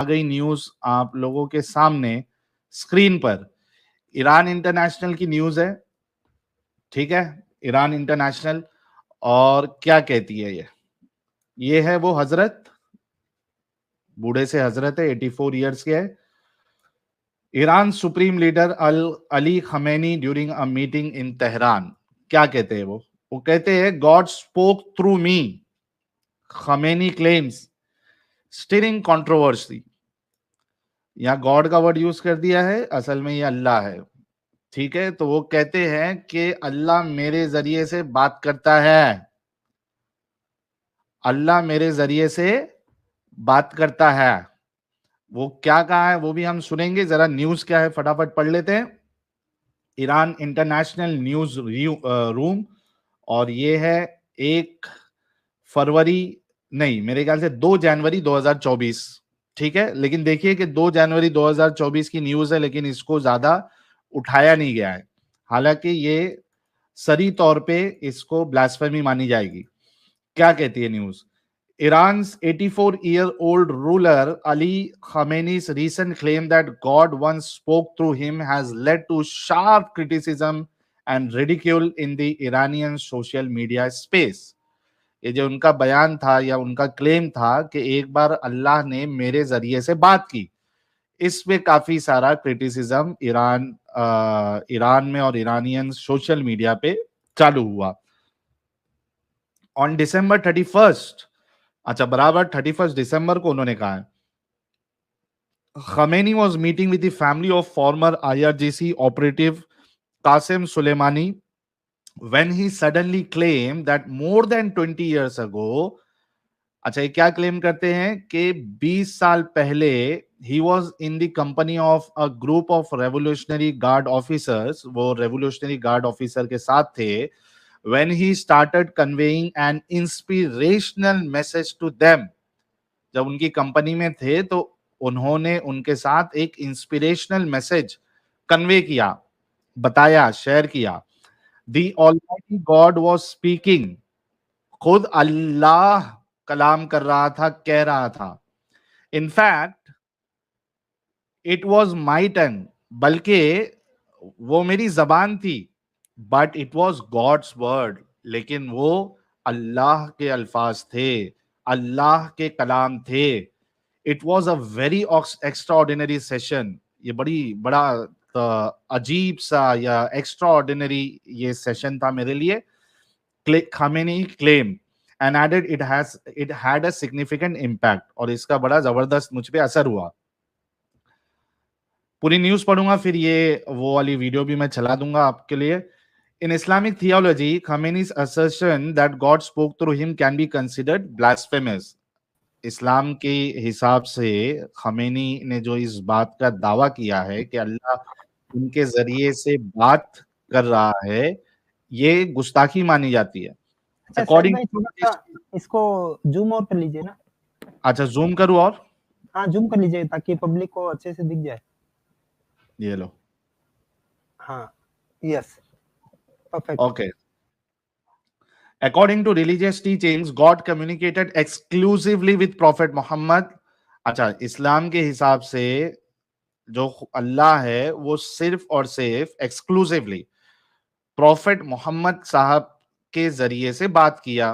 आ गई न्यूज आप लोगों के सामने स्क्रीन पर। ईरान इंटरनेशनल की न्यूज है, ठीक है। ईरान इंटरनेशनल, और क्या कहती है ये है वो हजरत, बूढ़े से हजरत है, 84 ईयर्स के है। Iran supreme leader Ali Khamenei during a meeting in Tehran. क्या कहते हैं वो कहते हैं गॉड स्पोक थ्रू मी, खमेनी क्लेम्स, स्टिरिंग कंट्रोवर्सी। यहाँ गॉड का वर्ड यूज कर दिया है, असल में ये अल्लाह है, ठीक है। तो वो कहते हैं कि अल्लाह मेरे जरिए से बात करता है, अल्लाह मेरे जरिए से बात करता है। वो क्या कहा है वो भी हम सुनेंगे। जरा न्यूज क्या है फटाफट पढ़ लेते हैं। ईरान इंटरनेशनल न्यूज रूम, और ये है 1 फरवरी, नहीं मेरे ख्याल से 2 जनवरी 2024, ठीक है। लेकिन देखिए कि 2 जनवरी 2024 की न्यूज है, लेकिन इसको ज्यादा उठाया नहीं गया है, हालांकि ये सरी तौर पे इसको ब्लास्फेमी मानी जाएगी। क्या कहती है news? Iran's 84-year-old ruler Ali Khamenei's recent claim that God once spoke through him has led to sharp criticism and ridicule in the Iranian social media space. ये जो उनका बयान था या उनका क्लेम था कि एक बार अल्लाह ने मेरे जरिए से बात की, इस पे काफी सारा क्रिटिसिज्म ईरान में और ईरानियन सोशल मीडिया पे चालू हुआ। ऑन December 31, अच्छा बराबर 31 दिसंबर को उन्होंने कहा है, Khamenei was meeting with the family of former IRGC operative Qasem Soleimani when he suddenly claimed that more than 20 years ago, अच्छा ये क्या क्लेम करते हैं कि 20 साल पहले he was in the company of a group of revolutionary guard officers, वो revolutionary guard officer के साथ थे, when he started conveying an inspirational message to them। जब उनकी कंपनी में थे तो उन्होंने उनके साथ एक इंस्पिरेशनल मैसेज कन्वे किया, बताया, शेयर किया। The almighty God was speaking, खुद अल्लाह कलाम कर रहा था, कह रहा था। In fact it was my tongue, बल्कि वो मेरी जबान थी, but it was God's word, लेकिन वो अल्लाह के अल्फाज थे, अल्लाह के कलाम थे। It was a very extra session, ये बड़ा अजीब सा या एक्स्ट्रा ऑर्डिनरी ये सेशन था मेरे लिए। Khamenei claim and added it had a significant impact, और इसका बड़ा जबरदस्त मुझ पे असर हुआ। पूरी न्यूज पढ़ूंगा, फिर ये वो वाली वीडियो भी मैं चला दूंगा आपके लिए। In Islamic theology, Khamenei's assertion that God spoke through him can be considered blasphemous. इस्लाम के हिसाब से खमेनी ने जो इस बात का दावा किया है कि अल्लाह उनके जरिए से बात कर रहा है, ये गुस्ताखी मानी जाती है। अच्छा सर अकॉर्डिंग भाई, थोड़ा सा इसको जूम और कर लीजिए ना। अच्छा जूम करूं और? हाँ जूम कर लीजिए ताकि पब्लिक को अच्छे से दिख जाए। ये लो, हाँ yes perfect. Okay. According to religious teachings, God communicated exclusively with Prophet Muhammad। अच्छा, इस्लाम के हिसाब से जो अल्लाह है वो सिर्फ और सिर्फ एक्सक्लूसिवली प्रॉफिट मोहम्मद साहब के जरिए से बात किया,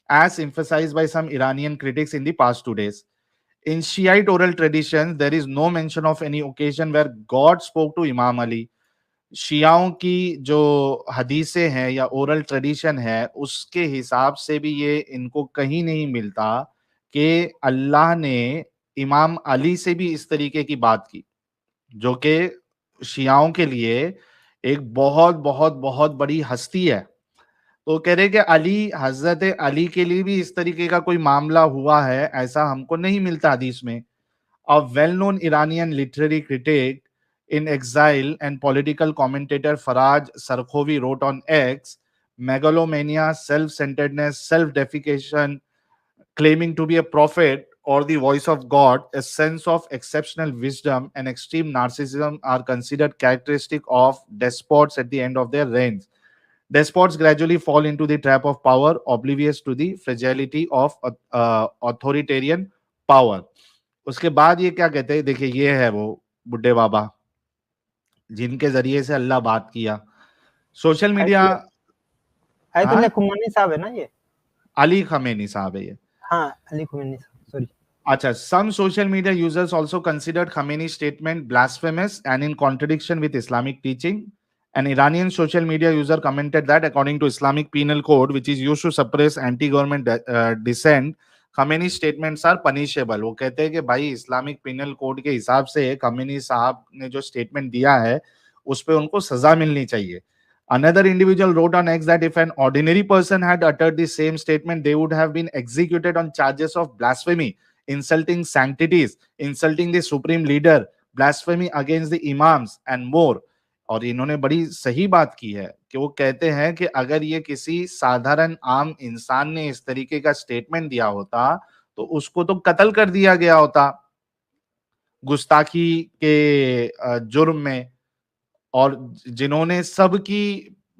as emphasized by some Iranian critics in the past 2 days. In Shiite oral traditions, there is no mention of any occasion where God spoke to Imam Ali। शियाओं की जो हदीसें हैं या ओरल ट्रेडिशन है, उसके हिसाब से भी ये इनको कहीं नहीं मिलता कि अल्लाह ने इमाम अली से भी इस तरीके की बात की, जो कि शियाओं के लिए एक बहुत बहुत बहुत बड़ी हस्ती है। तो कह रहे कि अली, हजरत अली के लिए भी इस तरीके का कोई मामला हुआ है, ऐसा हमको नहीं मिलता हदीस में। A well-known Iranian literary critic in exile and political commentator Faraj Sarkhovi wrote on X, megalomania, self-centeredness, self-deification, claiming to be a prophet or the voice of God, a sense of exceptional wisdom and extreme narcissism are considered characteristic of despots at the end of their reigns. Despots gradually fall into the trap of power, oblivious to the fragility of authoritarian power. उसके बाद ये क्या कहते हैं, देखिए ये है वो बुड्ढे बाबा जिनके जरिए से अल्लाह बात किया। सोशल मीडिया, आयतुल्लाह हाँ, खुमैनी साहब है ना ये? अली खमेनी साहब है ये। हाँ, अली खुमैनी साहब, sorry. Acha, some social media users also considered Khamenei's statement blasphemous and in contradiction with Islamic teaching. An Iranian social media user commented that according to Islamic Penal Code, which is used to suppress anti-government dissent, Khamenei's statements are punishable. वो कहते हैं कि भाई Islamic penal code के हिसाब से Khamenei साहब ने जो स्टेटमेंट दिया है उस पे उनको सजा मिलनी चाहिए. Another individual wrote on X that if an ordinary person had uttered the same statement, they would have been executed on charges of blasphemy, insulting sanctities, insulting the supreme leader, blasphemy against the imams and more. और इन्होंने बड़ी सही बात की है कि वो कहते हैं कि अगर ये किसी साधारण आम इंसान ने इस तरीके का स्टेटमेंट दिया होता तो उसको तो कत्ल कर दिया गया होता गुस्ताखी के जुर्म में, और जिन्होंने सबकी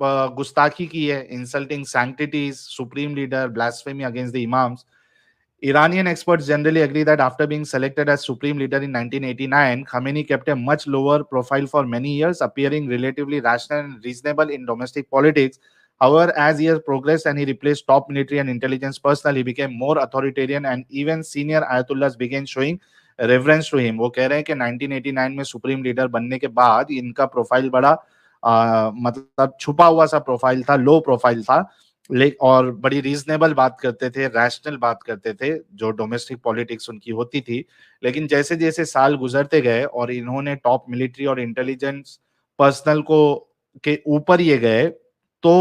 गुस्ताखी की है, insulting sanctities, supreme leader, blasphemy against the imams. Iranian experts generally agree that after being selected as supreme leader in 1989, Khamenei kept a much lower profile for many years, appearing relatively rational and reasonable in domestic politics. However, as years progressed and he replaced top military and intelligence personnel, he became more authoritarian and even senior ayatollahs began showing reverence to him. वो कह रहे हैं कि 1989 में supreme leader बनने के बाद इनका प्रोफाइल बड़ा मतलब छुपा हुआ सा प्रोफाइल था, लो प्रोफाइल था, और बड़ी रीजनेबल बात करते थे, रैशनल बात करते थे, जो डोमेस्टिक पॉलिटिक्स उनकी होती थी. लेकिन जैसे जैसे साल गुजरते गए और इन्होंने टॉप मिलिट्री और इंटेलिजेंस पर्सनल को के ऊपर ये गए तो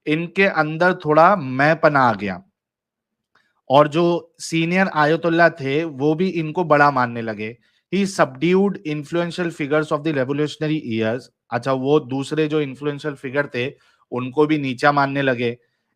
इनके अंदर थोड़ा मैंपना आ गया और जो सीनियर आयतुल्ला थे वो भी इनको बड़ा मानने लगे. He subdued influential figures of the revolutionary years. अच्छा, वो दूसरे जो इन्फ्लुएंशियल फिगर थे उनको भी नीचा मानने लगे.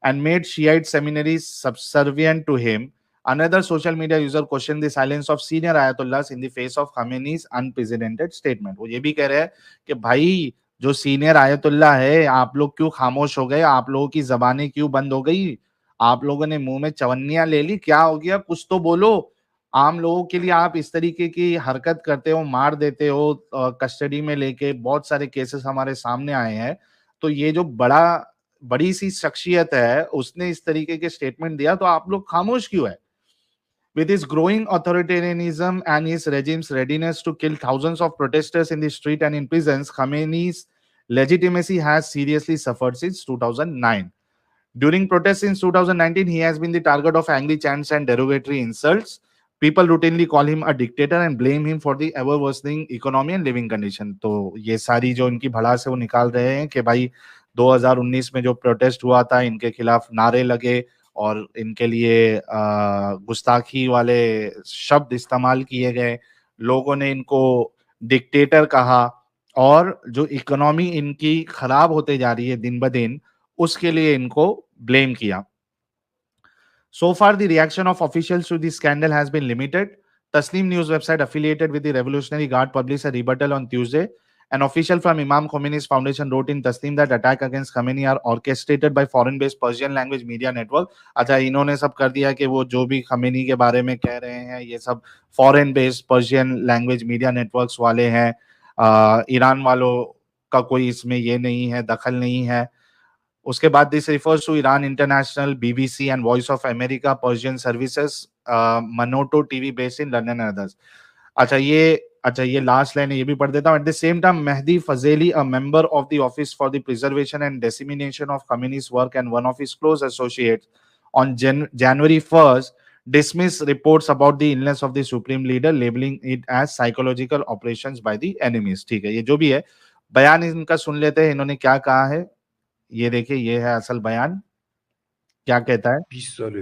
And made Shiite seminaries subservient to him. Another social media user questioned the silence of senior ayatollahs in the face of Khamenei's unprecedented statement. वो ये भी कह रहे हैं कि भाई जो सीनियर आयतुल्ला है, आप लोग क्यों खामोश हो गए, आप लोगों की जबानें क्यों बंद हो गई, आप लोगों ने मुंह में चवन्नियां ले ली, क्या हो गया, कुछ तो बोलो. आम लोगों के लिए आप इस तरीके की हरकत करते हो, मार देते हो, कस्टडी में लेके बहुत सारे केसेस हमारे सामने आए हैं. तो ये जो बड़ी सी शख्सियत है उसने इस तरीके के स्टेटमेंट दिया तो आप लोग खामोश क्यों है. With his growing authoritarianism and his regime's readiness to kill thousands of protesters in the street and in prisons, Khamenei's legitimacy has seriously suffered since 2009. During protests since 2019, he has been the target of angry chants and derogatory insults. People routinely call him a dictator and blame him for the ever worsening economy and living condition. तो ये सारी जो इनकी भड़ास है वो निकाल रहे हैं कि भाई 2019 में जो प्रोटेस्ट हुआ था इनके खिलाफ नारे लगे और इनके लिए गुस्ताखी वाले शब्द इस्तेमाल किए गए, लोगों ने इनको डिक्टेटर कहा और जो इकोनॉमी इनकी खराब होते जा रही है दिन ब दिन उसके लिए इनको ब्लेम किया. So far, the reaction of officials to the scandal has been limited. Tasnim news website affiliated with the Revolutionary Guard published a rebuttal on Tuesday. An official from Imam Khomeini's foundation wrote in Tasnim that attack against Khomeini are orchestrated by foreign-based Persian language media network. अच्छा, इन्होंने सब कर दिया कि वो जो भी Khamenei के बारे में कह रहे हैं ये सब foreign-based Persian language media networks वाले हैं. ईरान वालों का कोई इसमें ये नहीं है, दखल नहीं है. उसके बाद this refers to Iran International, BBC and Voice of America Persian services, Manoto TV based in London and others. अच्छा ये लास्ट लाइन है, ये भी पढ़ देता हूं. At the same time Mehdi Fazeli, a member of the office for the preservation and dissemination of communist work and one of his close associates on January 1st dismiss reports about the illness of the supreme leader, labeling it as psychological operations by the enemies. ठीक है, ये जो भी है बयान इनका सुन लेते हैं इन्होंने क्या कहा है. ये देखिए, ये है असल बयान, क्या कहता है. 20 साल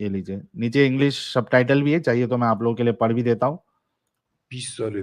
ये लीजिए, नीचे इंग्लिश सबटाइटल भी है, चाहिए तो मैं आप लोगों के लिए पढ़ भी देता हूँ. 20 साल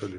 साल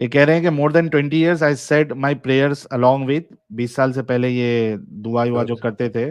ये कह रहे हैं कि more than 20 years I said my prayers along with, 20 साल से पहले ये दुआ जो करते थे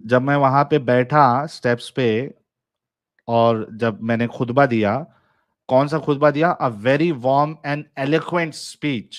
जब मैं वहां पे बैठा स्टेप्स पे और जब मैंने खुतबा दिया, कौन सा खुतबा दिया? A very warm and eloquent speech.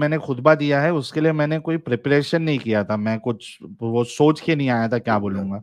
मैंने खुतबा दिया है उसके लिए मैंने कोई प्रिपरेशन नहीं किया था, मैं कुछ वो सोच के नहीं आया था क्या बोलूंगा.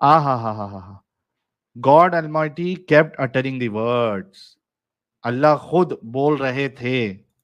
हा. God Almighty kept uttering the words. Allah खुद बोल रहे थे.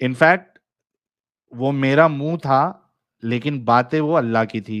इनफैक्ट वो मेरा मुंह था लेकिन बातें वो अल्लाह की थी.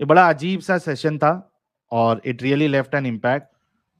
ये बड़ा अजीब सा सेशन था और it really left an impact.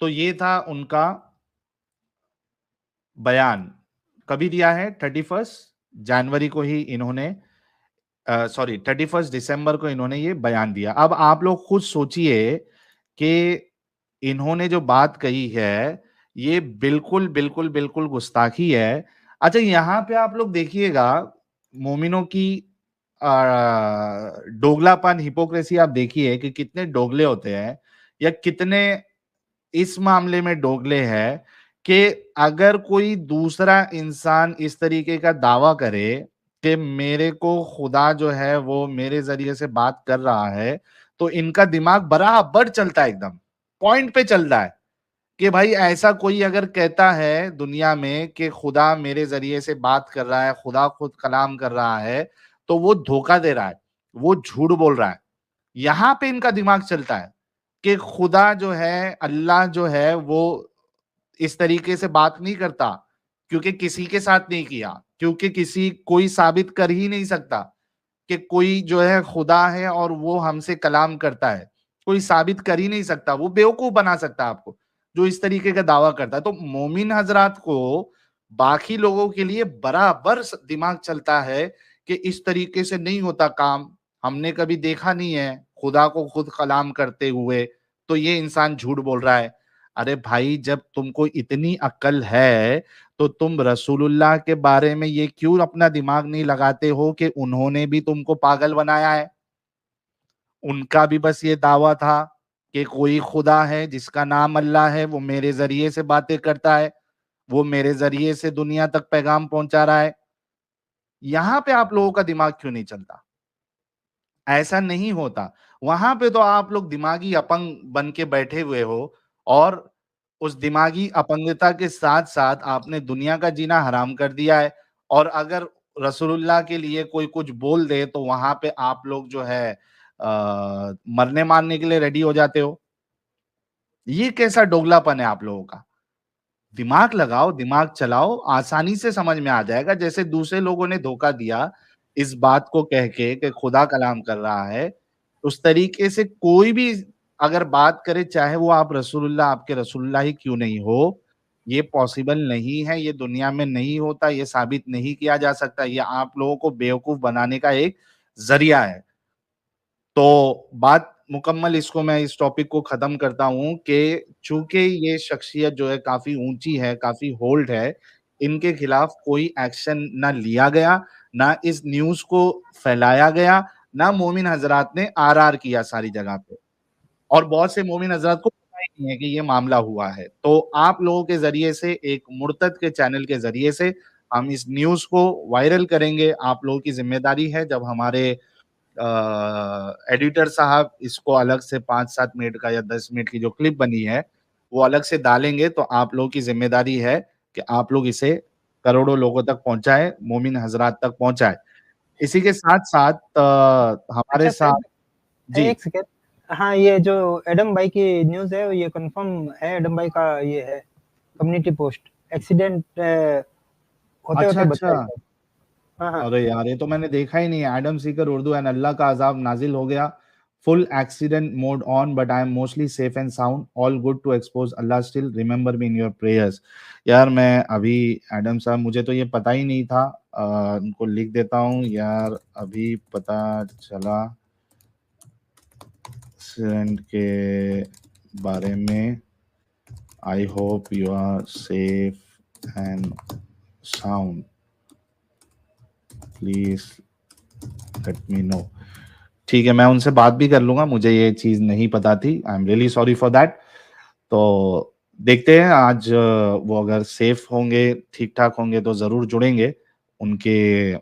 तो ये था उनका बयान. कभी दिया है? 31 जनवरी को ही इन्होंने, सॉरी 31 दिसंबर को इन्होंने ये बयान दिया. अब आप लोग खुद सोचिए कि इन्होंने जो बात कही है ये बिल्कुल बिल्कुल बिल्कुल गुस्ताखी है. अच्छा, यहाँ पे आप लोग देखिएगा मोमिनों की डोगलापन, हिपोक्रेसी आप देखिए कि कितने डोगले होते हैं या कितने इस मामले में डोगले हैं कि अगर कोई दूसरा इंसान इस तरीके का दावा करे कि मेरे को खुदा जो है वो मेरे जरिए से बात कर रहा है, तो इनका दिमाग बराबर चलता है, एकदम पॉइंट पे चल रहा है कि भाई ऐसा कोई अगर कहता है दुनिया में कि खुदा मेरे जरिए से बात कर रहा है, खुदा खुद कलाम कर रहा है, तो वो धोखा दे रहा है, वो झूठ बोल रहा है. यहां पे इनका दिमाग चलता है कि खुदा जो है, अल्लाह जो है, वो इस तरीके से बात नहीं करता क्योंकि किसी के साथ नहीं किया, क्योंकि किसी कोई साबित कर ही नहीं सकता कि कोई जो है खुदा है और वो हमसे कलाम करता है. कोई साबित कर ही नहीं सकता, वो बेवकूफ बना सकता है आपको जो इस तरीके का दावा करता है. तो मोमिन हजरात को बाकी लोगों के लिए बराबर दिमाग चलता है कि इस तरीके से नहीं होता काम, हमने कभी देखा नहीं है खुदा को खुद कलाम करते हुए, तो ये इंसान झूठ बोल रहा है. अरे भाई, जब तुमको इतनी अक्ल है तो तुम रसूलुल्लाह के बारे में ये क्यों अपना दिमाग नहीं लगाते हो कि उन्होंने भी तुमको पागल बनाया है? उनका भी बस ये दावा था कि कोई खुदा है जिसका नाम अल्लाह है, वो मेरे जरिए से बातें करता है, वो मेरे जरिए से दुनिया तक पैगाम पहुंचा रहा है. यहां पे आप लोगों का दिमाग क्यों नहीं चलता? ऐसा नहीं होता. वहां पे तो आप लोग दिमागी अपंग बन के बैठे हुए हो और उस दिमागी अपंगता के साथ साथ आपने दुनिया का जीना हराम कर दिया है. और अगर रसूलुल्लाह के लिए कोई कुछ बोल दे तो वहां पे आप लोग जो है मरने मारने के लिए रेडी हो जाते हो. ये कैसा डोगलापन है आप लोगों का? दिमाग लगाओ, दिमाग चलाओ, आसानी से समझ में आ जाएगा. जैसे दूसरे लोगों ने धोखा दिया इस बात को कह के कि खुदा कलाम कर रहा है, उस तरीके से कोई भी अगर बात करे, चाहे वो आप रसूलुल्लाह, आपके रसूलुल्लाह ही क्यों नहीं हो, ये पॉसिबल नहीं है, ये दुनिया में नहीं होता, ये साबित नहीं किया जा सकता. ये आप लोगों को बेवकूफ बनाने का एक जरिया है. तो बात मुकम्मल इसको मैं इस टॉपिक को खत्म करता हूँ कि चूंकि ये शख्सियत जो है काफी ऊंची है, काफी होल्ड है, इनके खिलाफ कोई एक्शन ना लिया गया, ना इस न्यूज को फैलाया गया, ना मोमिन हजरात ने आरआर किया सारी जगह पे. और बहुत से मोमिन हजरात को पता ही नहीं है कि ये मामला हुआ है. तो आप लोगों के जरिए से, एक मुर्तद के चैनल के जरिए से हम इस न्यूज को वायरल करेंगे. आप लोगों की जिम्मेदारी है, जब हमारे एडिटर साहब इसको अलग से 5-7 मिनट का या 10 मिनट की जो क्लिप बनी है वो अलग से डालेंगे, तो आप लोगों की जिम्मेदारी है कि आप लोग इसे करोड़ों लोगों तक पहुंचाए, मोमिन हजरात तक पहुंचाए. इसी के साथ साथ हमारे अच्छा साथ सर, जी एक सेकेंड. हाँ, ये जो एडम भाई की न्यूज़ है ये कंफर्म है. एडम भाई का ये है कम्युनिटी पोस्ट. एक्सीडेंट होते अच्छा होते बचा है अच्छा. सर. हाँ हाँ. अरे यार, ये तो मैंने देखा ही नहीं है. Adam seeker Urdu and Allah का अजाब नाजिल हो गया. Full accident mode on but I am mostly safe and sound. All good to expose. Allah still remember me in your prayers. यार मैं अभी, एडम साहब, मुझे तो ये पता ही नहीं था. उनको लिख देता हूँ यार, अभी पता चला एक्सीडेंट के बारे में. I hope you are safe and sound. Please let me know. ठीक है, मैं उनसे बात भी कर लूंगा, मुझे ये चीज नहीं पता थी, I am really sorry for that. तो देखते हैं आज वो अगर सेफ होंगे, ठीक ठाक होंगे तो जरूर जुड़ेंगे। उनके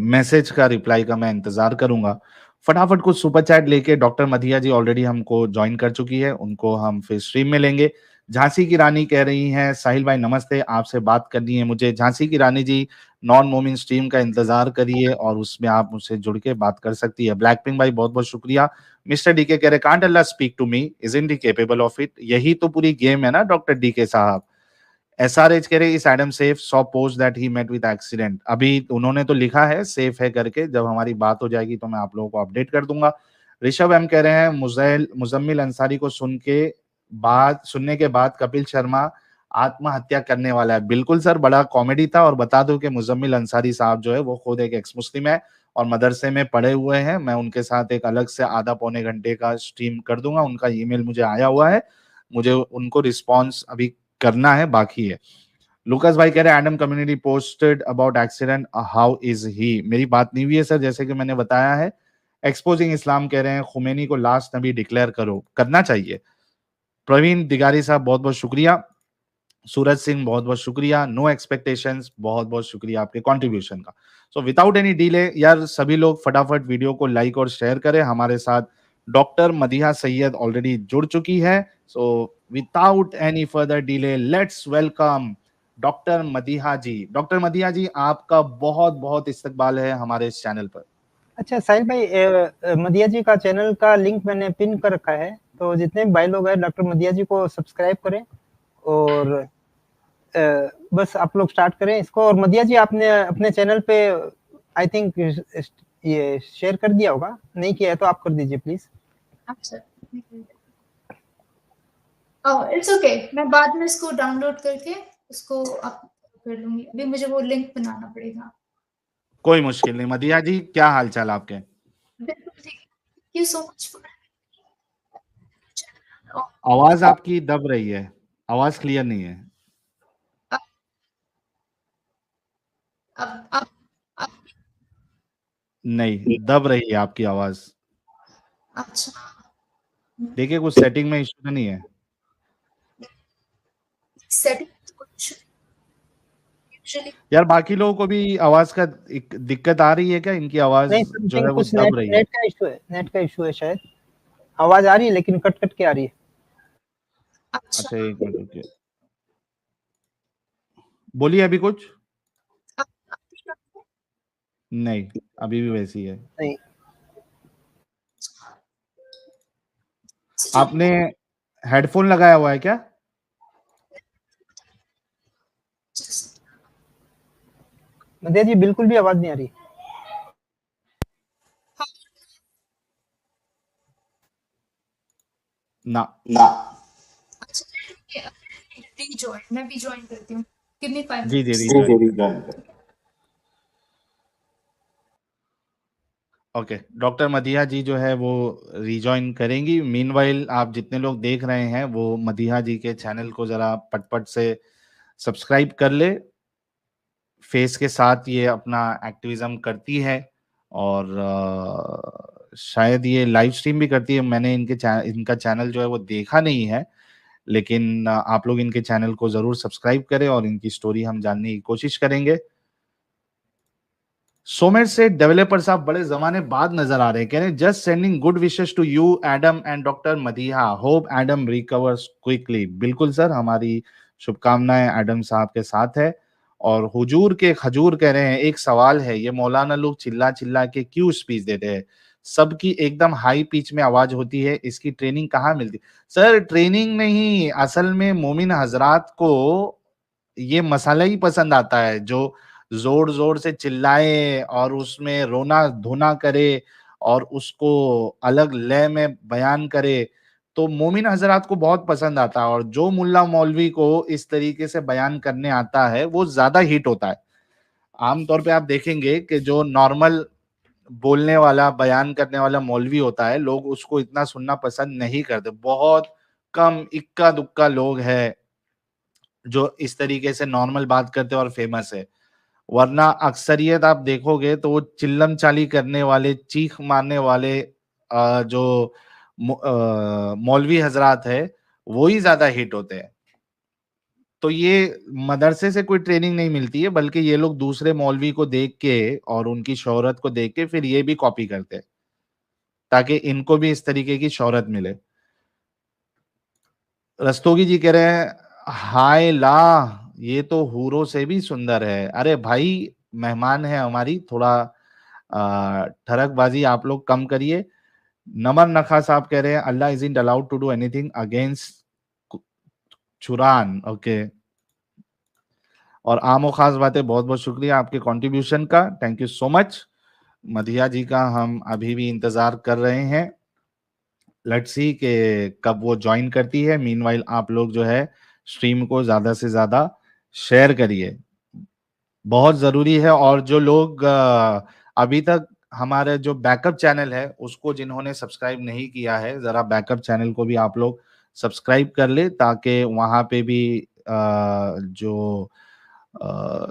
मैसेज का रिप्लाई का मैं इंतजार करूंगा। फटाफट कुछ सुपर चैट लेके डॉक्टर मधिया जी ऑलरेडी हमको ज्वाइन कर चुकी है, उनको हम फिर स्ट्रीम में लेंगे। झांसी की रानी कह रही हैं साहिल भाई नमस्ते, आपसे बात करनी है मुझे। झांसी की रानी जी नॉन मोमिन स्ट्रीम का इंतजार करिए और उसमें आप मुझसे जुड़ के बात कर सकती है। ब्लैक पिंक भाई बहुत बहुत शुक्रिया। मिस्टर डीके कह रहे can't Allah speak to me, isn't he capable of it. यही तो पूरी गेम है ना डॉक्टर डीके साहब। एसआरएच कह रहे इस Adam safe saw post that he met with accident. अभी उन्होंने तो लिखा है सेफ है करके, जब हमारी बात हो जाएगी तो मैं आप लोगों को अपडेट कर दूंगा। ऋषभ एम कह रहे हैं मुजम्मिल अंसारी को सुनने के बाद कपिल शर्मा आत्महत्या करने वाला है। बिल्कुल सर, बड़ा कॉमेडी था। और बता दो कि मुजम्मिल अंसारी साहब जो है वो खुद एक एक्स मुस्लिम है और मदरसे में पढ़े हुए हैं। मैं उनके साथ एक अलग से आधा पौने घंटे का स्ट्रीम कर दूंगा, उनका ईमेल मुझे आया हुआ है, मुझे उनको रिस्पॉन्स अभी करना है, बाकी है। लुकास भाई कह रहे हैं Adam community posted about accident, how is he. मेरी बात नहीं हुई है सर, जैसे कि मैंने बताया है। एक्सपोजिंग इस्लाम कह रहे हैं खुमैनी को लास्ट नबी डिक्लेयर करो, करना चाहिए। प्रवीण दिगारी साहब बहुत बहुत शुक्रिया। सूरज सिंह बहुत बहुत शुक्रिया। नो एक्सपेक्टेशंस बहुत बहुत शुक्रिया आपके कंट्रीब्यूशन का। सो विदाउट एनी डिले यार सभी लोग फटाफट वीडियो को लाइक और शेयर करें। हमारे साथ डॉक्टर मदीहा सैयद ऑलरेडी जुड़ चुकी है। So without any further delay let's welcome doctor Madiha ji. Doctor Madiha ji, आपका बहुत बहुत इस्तकबाल है हमारे इस चैनल पर। अच्छा साहिल भाई, मदिया जी का चैनल का लिंक मैंने पिन कर रखा है, तो जितने भी भाई लोग हैं डॉक्टर मदिया जी को सब्सक्राइब करें और बस आप लोग स्टार्ट करें इसको। और मदिया जी आपने अपने चैनल पे आई थिंक ये शेयर कर दिया होगा, नहीं किया है तो आप कर दीजिए प्लीज। अच्छा, इट्स ओके, मैं बाद में इसको डाउनलोड करके उसको अप कर लूंगी। अभी मुझे वो लिंक बनाना पड़ेगा। कोई मुश्किल नहीं। मदीहा जी क्या हाल चाल आपके? बिल्कुल ठीक। Thank you so much for आवाज आपकी दब रही है, आवाज क्लियर नहीं है। अब नहीं, दब रही है आपकी आवाज। अच्छा, देखिए कुछ सेटिंग में इश्यू तो नहीं है। सेटिंग यूजुअली यार बाकी लोगों को भी आवाज का दिक्कत आ रही है क्या? इनकी आवाज नहीं जो है समथिंग वो कुछ दब रही है। नेट का इशू है, नेट का इशू है शायद। आवाज आ रही है लेकिन कट कट के आ रही है। अच्छा एक मिनट रुकिए, बोलिए अभी कुछ। नहीं, अभी भी वैसी है। नहीं, आपने हेडफोन लगाया हुआ है क्या? मदिया जी बिल्कुल भी आवाज नहीं आ रही। ना रीजॉइन, मैं भी ज्वाइन करती हूँ। गिव मी 5 जी जी minutes. Rejoin. Okay, doctor Madiha ji जो है वो रिजॉइन करेंगी। मीनवाइल आप जितने लोग देख रहे हैं वो मदीहा जी के चैनल को जरा पटपट से सब्सक्राइब कर ले। फेस के साथ ये अपना एक्टिविज्म करती है और शायद ये लाइव स्ट्रीम भी करती है। मैंने इनका चैनल जो है वो देखा नहीं है, लेकिन आप लोग इनके चैनल को जरूर सब्सक्राइब करें और इनकी स्टोरी हम जानने की कोशिश करेंगे। सोमेर से डेवलपर साहब बड़े जमाने बाद नजर आ रहे हैं, कह रहे हैं just sending good wishes to you Adam and doctor Madiha, hope Adam recovers quickly. बिल्कुल सर, हमारी शुभकामनाएं एडम साहब के साथ है। और हुजूर के खजूर कह रहे हैं एक सवाल है, ये मौलाना लोग चिल्ला चिल्ला के क्यों स्पीच देते हैं? सबकी एकदम हाई पिच में आवाज होती है, इसकी ट्रेनिंग कहाँ मिलती? सर ट्रेनिंग नहीं, असल में मोमिन हजरात को ये मसाला ही पसंद आता है जो जोर जोर से चिल्लाए और उसमें रोना धोना करे और उसको अलग लय में बयान करे, तो मोमिन हजरात को बहुत पसंद आता है। और जो मुल्ला मौलवी को इस तरीके से बयान करने आता है वो ज्यादा हिट होता है। आमतौर पे आप देखेंगे कि जो नॉर्मल बोलने वाला बयान करने वाला मौलवी होता है, लोग उसको इतना सुनना पसंद नहीं करते। बहुत कम इक्का दुक्का लोग हैं जो इस तरीके से नॉर्मल बात करते हैं और फेमस है। वरना अक्सरियत आप देखोगे तो वो चिल्लम चाली करने वाले, चीख मारने वाले जो मौलवी हजरात है वो ही ज्यादा हिट होते हैं। तो ये मदरसे से कोई ट्रेनिंग नहीं मिलती है, बल्कि ये लोग दूसरे मौलवी को देख के और उनकी शोहरत को देख के फिर ये भी कॉपी करते हैं ताकि इनको भी इस तरीके की शोहरत मिले। रस्तोगी जी कह रहे हैं हाय ला, ये तो हूरों से भी सुंदर है। अरे भाई मेहमान है हमारी, थोड़ा ठरकबाजी आप लोग कम करिए। नमन नखा साहब कह रहे हैं Allah isn't allowed to do anything against चुरान। ओके, और आमो खास बातें, बहुत बहुत शुक्रिया आपके कंट्रीब्यूशन का, thank you so much. Madhiya जी का हम अभी भी इंतजार कर रहे हैं, लेट्स सी के कब वो ज्वाइन करती है। मीनवाइल आप लोग जो है स्ट्रीम को ज्यादा से ज्यादा शेयर करिए, बहुत जरूरी है। और जो लोग अभी तक हमारे जो बैकअप चैनल है उसको जिन्होंने सब्सक्राइब नहीं किया है, जरा बैकअप चैनल को भी आप लोग सब्सक्राइब कर ले, ताकि वहां पे भी जो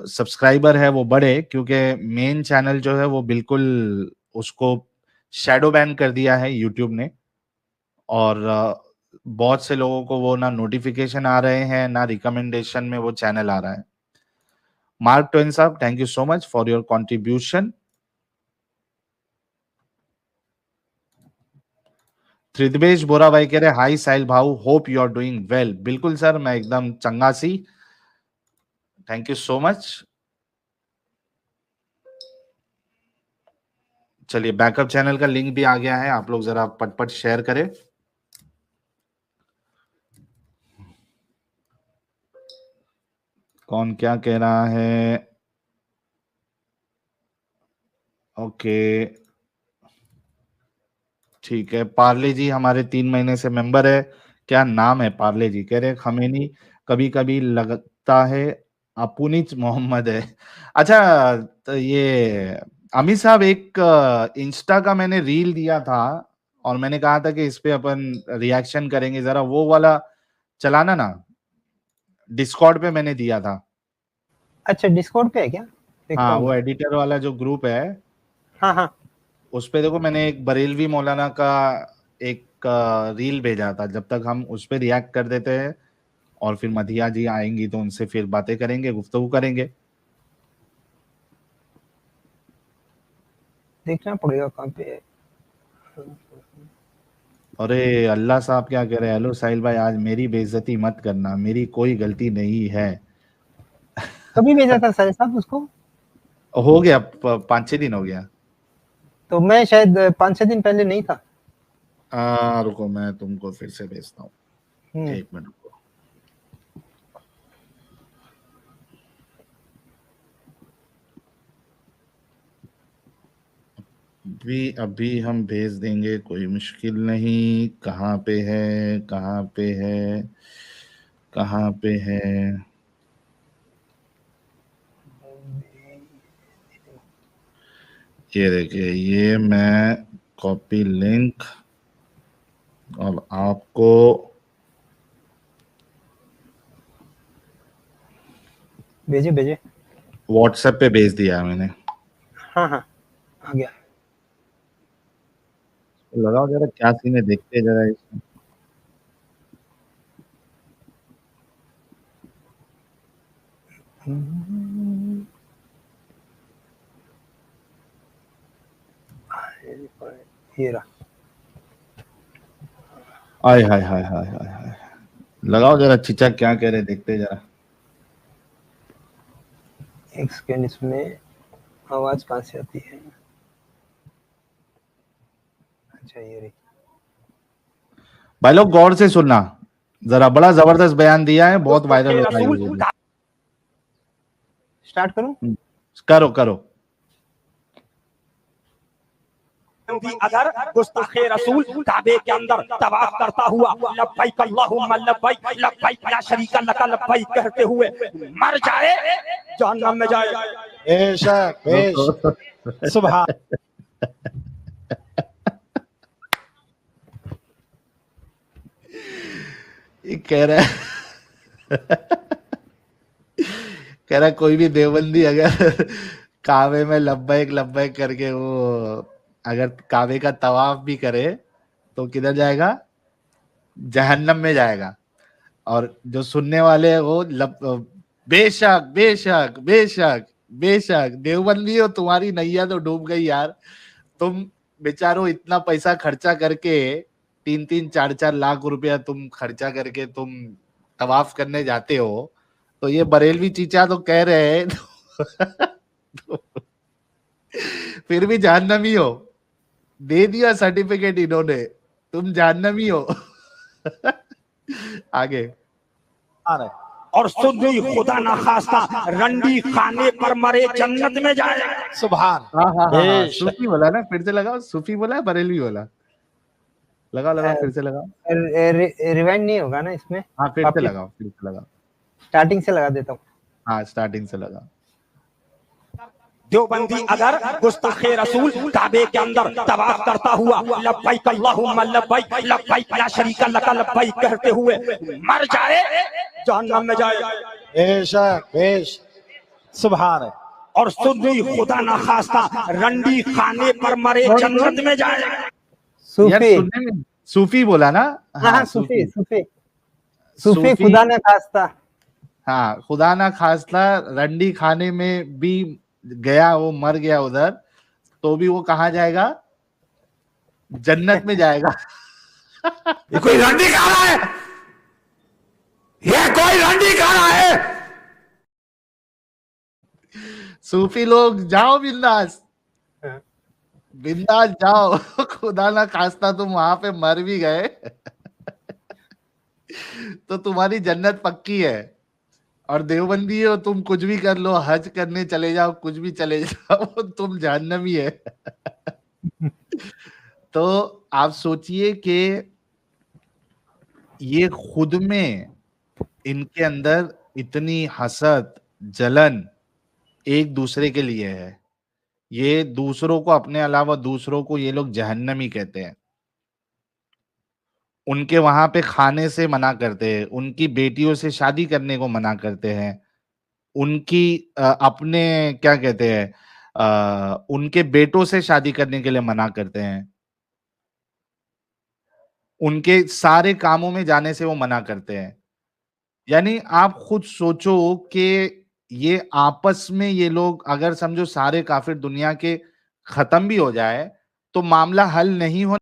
सब्सक्राइबर है वो बढ़े, क्योंकि मेन चैनल जो है वो बिल्कुल उसको शैडो बैन कर दिया है यूट्यूब ने। और बहुत से लोगों को वो ना नोटिफिकेशन आ रहे हैं ना रिकमेंडेशन में वो चैनल आ रहा है। मार्क ट्वेन साहब, thank you so much for your contribution. Tridvesh Bora भाई कह रहे हाई साहिल भाऊ, hope you are doing well. बिल्कुल सर, मैं एकदम चंगा सी, थैंक यू सो मच। चलिए, बैकअप चैनल का लिंक भी आ गया है, आप लोग जरा पटपट शेयर करें। कौन क्या कह रहा है? ओके ठीक है, पार्ले जी हमारे 3 महीने से मेंबर है। क्या नाम है? पार्ले जी कह रहे खमेनी कभी कभी लगता है अपुनिच मोहम्मद है। अच्छा, तो ये अमित साहब, एक इंस्टा का मैंने रील दिया था और मैंने कहा था कि इस पे अपन रिएक्शन करेंगे, जरा वो वाला चलाना ना। डिस्कॉर्ड पे मैंने दिया था। अच्छा, डिस्कॉर्ड पे है क्या? देखता हाँ, हूँ वो मैं। एडिटर वाला जो ग्रुप है हाँ हाँ, उस पे देखो, मैंने एक बरेलवी मौलाना का एक रील भेजा था। जब तक हम उस पे रिएक्ट कर देते हैं और फिर मधिया जी आएंगी तो उनसे फिर बातें करेंगे, गुफ्तगू करेंगे। देखना पड़ेगा कहाँ पे है। अरे अल्लाह साहब क्या कह रहे हैं, हेलो साहिल भाई, आज मेरी बेइज्जती मत करना, मेरी कोई गलती नहीं है। कभी भेजा था साहिल साहब उसको? हो गया 5-6 दिन हो गया। तो मैं शायद 5-6 दिन पहले नहीं था। रुको, मैं तुमको फिर से भेजता हूँ, एक मिनट रुको। अभी हम भेज देंगे, कोई मुश्किल नहीं। कहाँ पे है, कहाँ पे है, कहाँ पे है? ये देखिए, ये मैं कॉपी लिंक अब आपको भेजे भेजे। व्हाट्सएप पे भेज दिया मैंने। हाँ हाँ, आ गया। लगाओ जरा, क्या सीन है देखते जरा इसमें। ये रहा। आय हाय हाय हाय हाय हाय, लगाओ जरा चीचा क्या कह रहे देखते जरा। एक सेकेंड, इसमें आवाज कहाँ से आती है? अच्छा, ये रही। भाई लोग गौर से सुनना जरा, बड़ा जबरदस्त बयान दिया है, बहुत वायरल हो रहा है ये। स्टार्ट करूं? करो करो। अगर गुस्ताखे रसूल काबे के अंदर तवाफ करता हुआ लब्बैक अल्लाहुम्मा लब्बैक लब्बैक ला शरीका लक लब्बैक कहते हुए मर जाए, जहन्नम में जाए। बेशक बेशक, सुभान। ये कह रहा है कह रहा कोई भी देवबंदी अगर काबे में लब्बैक लब्बैक करके वो अगर काबे का तवाफ भी करे तो किधर जाएगा? जहन्नम में जाएगा। और जो सुनने वाले हैं वो बेशक बेशक बेशक बेशक देवबंदी हो, तुम्हारी नैया तो डूब गई यार। तुम बेचारो इतना पैसा खर्चा करके 3-3 4-4 लाख रुपया तुम खर्चा करके तुम तवाफ करने जाते हो, तो ये बरेलवी चीचा तो कह रहे हैं तो फिर भी जहन्नमी हो। दे दिया सर्टिफिकेट इन्होंने, तुम जहन्नमी हो। आगे और सुन्नी खुदा ना खास्ता रंडी खाने पर मरे जन्नत में जाएगा। सुभान। हाँ, सूफी बोला ना, फिर से लगाओ। सूफी बोला बरेलवी बोला? लगाओ फिर से लगाओ। रिवाइंड नहीं होगा ना इसमें? हाँ फिर से लगाओ, फिर से लगाओ। स्टार्टिंग से लगा देता हूँ। हाँ स्टार्टिंग से लगाओ। देवबंदी अगर गुस्ताखे रसूल काबे के अंदर तवाफ करता हुआ लब्बैक अल्लाहुम्मा लब्बैक लब्बैक ला शरीका लका लब्बैक कहते हुए मर जाए, जहन्नम में जाएगा। बेशक बेशक। सुभान। और सुन्नी खुदा ना खास्ता रंडी खाने पर मरे जन्नत में जाएगा। यार सूफी। सुनने में सूफी बोला ना? हाँ सूफी सूफी सूफी खुदा ने खास्ता। हाँ खुदा ना खास्ता रंडी खाने में भी गया, वो मर गया उधर, तो भी वो कहाँ जाएगा? जन्नत में जाएगा। ये कोई रंडी खा रहा है, ये कोई रंडी खा रहा है। सूफी लोग जाओ बिंदास, बिंदास जाओ। खुदा ना खास्ता तुम वहां पे मर भी गए तो तुम्हारी जन्नत पक्की है। और देवबंदी हो तुम, कुछ भी कर लो, हज करने चले जाओ, कुछ भी चले जाओ, तुम जहन्नमी है। तो आप सोचिए कि ये खुद में इनके अंदर इतनी हसद जलन एक दूसरे के लिए है। ये दूसरों को, अपने अलावा दूसरों को ये लोग जहन्नमी कहते हैं। उनके वहां पे खाने से मना करते हैं, उनकी बेटियों से शादी करने को मना करते हैं, उनकी अपने क्या कहते हैं उनके बेटों से शादी करने के लिए मना करते हैं, उनके सारे कामों में जाने से वो मना करते हैं। यानी आप खुद सोचो कि ये आपस में ये लोग अगर समझो सारे काफिर दुनिया के खत्म भी हो जाए तो मामला हल नहीं हो